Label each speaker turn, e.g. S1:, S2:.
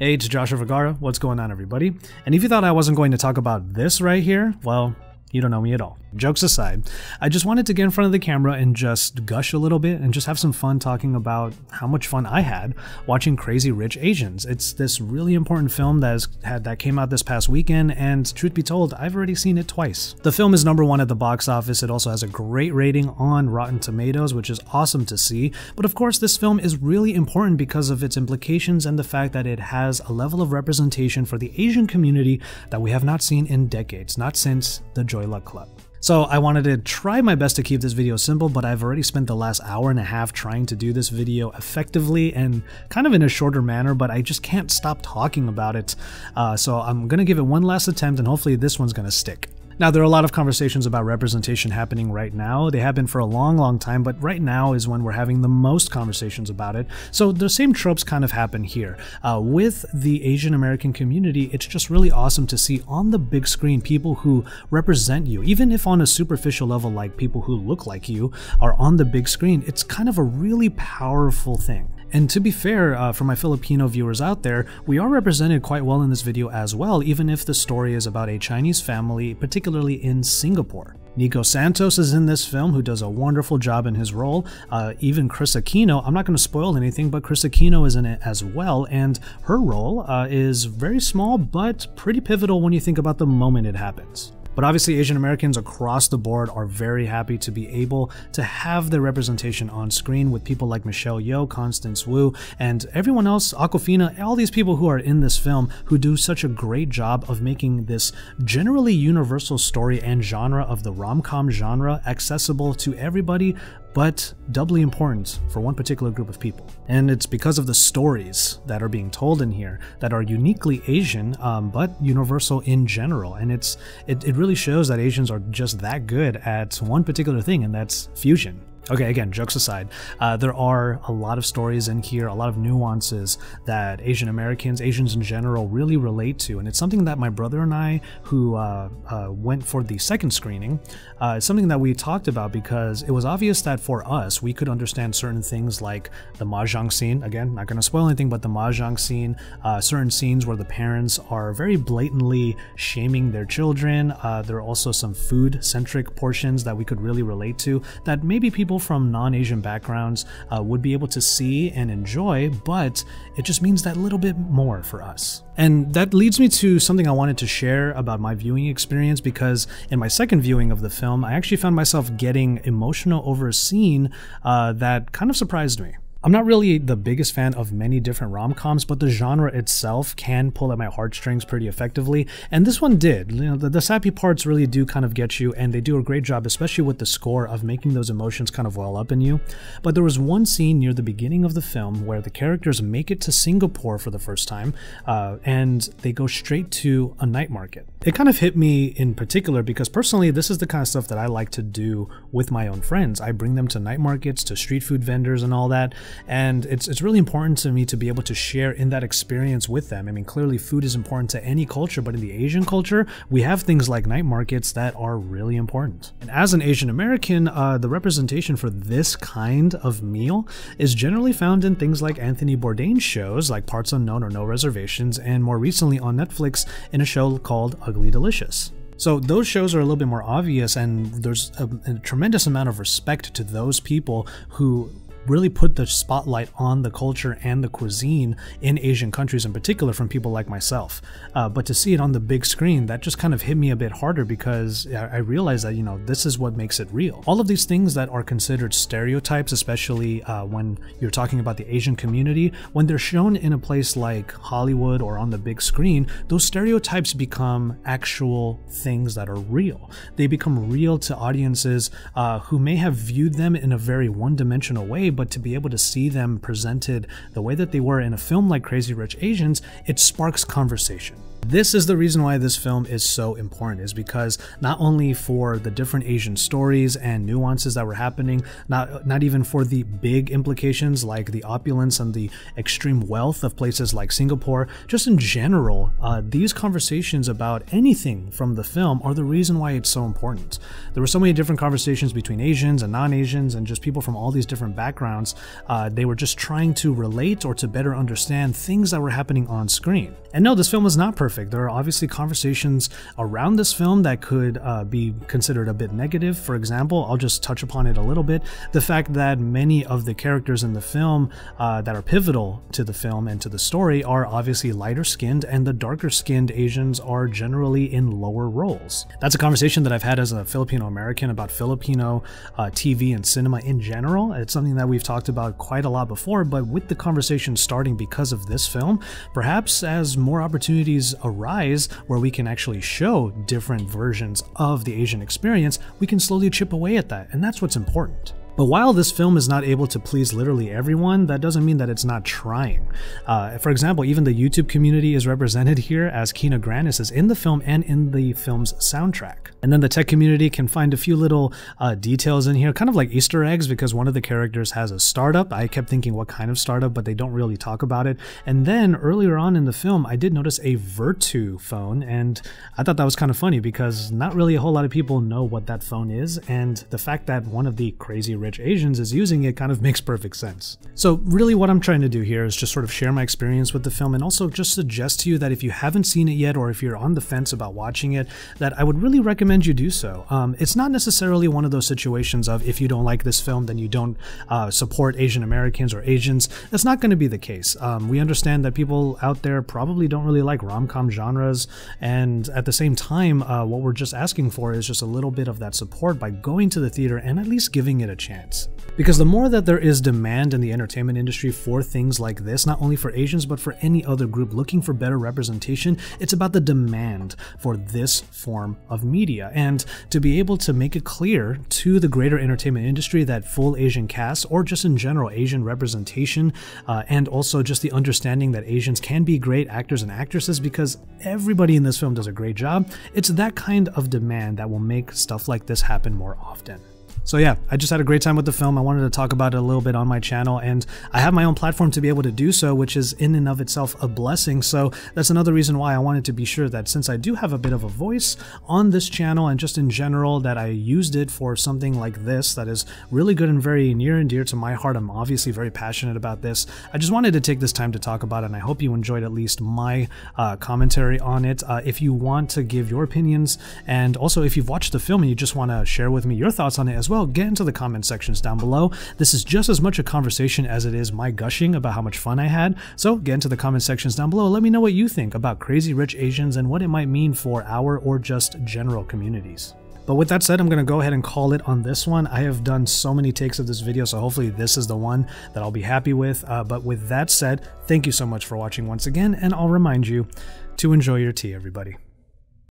S1: Hey, it's Joshua Vergara. What's going on, everybody? And if you thought I wasn't going to talk about this right here, well, you don't know me at all. Jokes aside, I just wanted to get in front of the camera and just gush a little bit and just have some fun talking about how much fun I had watching Crazy Rich Asians. It's this really important film that came out this past weekend, and truth be told, I've already seen it twice. The film is #1 at the box office. It also has a great rating on Rotten Tomatoes, which is awesome to see. But of course, this film is really important because of its implications and the fact that it has a level of representation for the Asian community that we have not seen in decades, not since the Joy Luck Club. So I wanted to try my best to keep this video simple, but I've already spent the last hour and a half trying to do this video effectively and kind of in a shorter manner, but I just can't stop talking about it. So I'm gonna give it one last attempt, and hopefully this one's gonna stick. Now, there are a lot of conversations about representation happening right now. They have been for a long time, but right now is when we're having the most conversations about it. So the same tropes kind of happen here. With the Asian American community, it's just really awesome to see on the big screen people who represent you. Even if on a superficial level, like people who look like you are on the big screen, it's kind of a really powerful thing. And to be fair, for my Filipino viewers out there, we are represented quite well in this video as well, even if the story is about a Chinese family, particularly in Singapore. Nico Santos is in this film, who does a wonderful job in his role. Even Chris Aquino, I'm not going to spoil anything, but Chris Aquino is in it as well, and her role is very small, but pretty pivotal when you think about the moment it happens. But obviously, Asian Americans across the board are very happy to be able to have their representation on screen with people like Michelle Yeoh, Constance Wu, and everyone else, Awkwafina, all these people who are in this film who do such a great job of making this generally universal story and genre of the rom-com genre accessible to everybody, but doubly important for one particular group of people. And it's because of the stories that are being told in here that are uniquely Asian, but universal in general. And it really shows that Asians are just that good at one particular thing, and that's fusion. Okay, again, jokes aside, there are a lot of stories in here, a lot of nuances that Asian Americans, Asians in general, really relate to. And it's something that my brother and I, who went for the second screening, it's something that we talked about because it was obvious that for us, we could understand certain things like the mahjong scene. Again, not going to spoil anything, but the mahjong scene, certain scenes where the parents are very blatantly shaming their children. There are also some food-centric portions that we could really relate to that maybe people from non-Asian backgrounds would be able to see and enjoy, but it just means that little bit more for us. And that leads me to something I wanted to share about my viewing experience, because in my second viewing of the film, I actually found myself getting emotional over a scene that kind of surprised me. I'm not really the biggest fan of many different rom-coms, but the genre itself can pull at my heartstrings pretty effectively, and this one did. You know, the sappy parts really do kind of get you, and they do a great job, especially with the score, of making those emotions kind of well up in you. But there was one scene near the beginning of the film where the characters make it to Singapore for the first time, and they go straight to a night market. It kind of hit me in particular because personally, this is the kind of stuff that I like to do with my own friends. I bring them to night markets, to street food vendors and all that. And it's really important to me to be able to share in that experience with them. I mean, clearly food is important to any culture, but in the Asian culture, we have things like night markets that are really important. And as an Asian American, the representation for this kind of meal is generally found in things like Anthony Bourdain's shows like Parts Unknown or No Reservations, and more recently on Netflix in a show called Ugly Delicious. So those shows are a little bit more obvious, and there's a tremendous amount of respect to those people who really put the spotlight on the culture and the cuisine in Asian countries in particular from people like myself. But to see it on the big screen, that just kind of hit me a bit harder because I realized that, you know, this is what makes it real. All of these things that are considered stereotypes, especially when you're talking about the Asian community, when they're shown in a place like Hollywood or on the big screen, those stereotypes become actual things that are real. They become real to audiences who may have viewed them in a very one-dimensional way, but to be able to see them presented the way that they were in a film like Crazy Rich Asians, it sparks conversation. This is the reason why this film is so important, is because not only for the different Asian stories and nuances that were happening, not even for the big implications like the opulence and the extreme wealth of places like Singapore, just in general, these conversations about anything from the film are the reason why it's so important. There were so many different conversations between Asians and non-Asians and just people from all these different backgrounds. They were just trying to relate or to better understand things that were happening on screen. And no, this film is not perfect. There are obviously conversations around this film that could be considered a bit negative. For example, I'll just touch upon it a little bit. The fact that many of the characters in the film that are pivotal to the film and to the story are obviously lighter skinned, and the darker skinned Asians are generally in lower roles. That's a conversation that I've had as a Filipino American about Filipino TV and cinema in general. It's something that we've talked about quite a lot before, but with the conversation starting because of this film, perhaps as more opportunities arise where we can actually show different versions of the Asian experience, we can slowly chip away at that, and that's what's important. But while this film is not able to please literally everyone, that doesn't mean that it's not trying. For example, even the YouTube community is represented here, as Kina Grannis is in the film and in the film's soundtrack. And then the tech community can find a few little details in here, kind of like Easter eggs, because one of the characters has a startup. I kept thinking what kind of startup, but they don't really talk about it. And then earlier on in the film, I did notice a Vertu phone, and I thought that was kind of funny because not really a whole lot of people know what that phone is, and the fact that one of the crazy rich Asians is using it kind of makes perfect sense. So really what I'm trying to do here is just sort of share my experience with the film, and also just suggest to you that if you haven't seen it yet, or if you're on the fence about watching it, that I would really recommend you do so. It's not necessarily one of those situations of if you don't like this film, then you don't support Asian Americans or Asians. That's not going to be the case. We understand that people out there probably don't really like rom-com genres, and at the same time, what we're just asking for is just a little bit of that support by going to the theater and at least giving it a chance. Because the more that there is demand in the entertainment industry for things like this, not only for Asians but for any other group looking for better representation, it's about the demand for this form of media. And to be able to make it clear to the greater entertainment industry that full Asian casts, or just in general Asian representation, and also just the understanding that Asians can be great actors and actresses, because everybody in this film does a great job, it's that kind of demand that will make stuff like this happen more often. So yeah, I just had a great time with the film. I wanted to talk about it a little bit on my channel, and I have my own platform to be able to do so, which is in and of itself a blessing. So that's another reason why I wanted to be sure that since I do have a bit of a voice on this channel and just in general, that I used it for something like this that is really good and very near and dear to my heart. I'm obviously very passionate about this. I just wanted to take this time to talk about it, and I hope you enjoyed at least my commentary on it. If you want to give your opinions, and also if you've watched the film and you just want to share with me your thoughts on it as well, get into the comment sections down below. This is just as much a conversation as it is my gushing about how much fun I had. So get into the comment sections down below. Let me know what you think about Crazy Rich Asians and what it might mean for our or just general communities. But with that said, I'm going to go ahead and call it on this one. I have done so many takes of this video, so hopefully this is the one that I'll be happy with. But with that said, thank you so much for watching once again, and I'll remind you to enjoy your tea, everybody.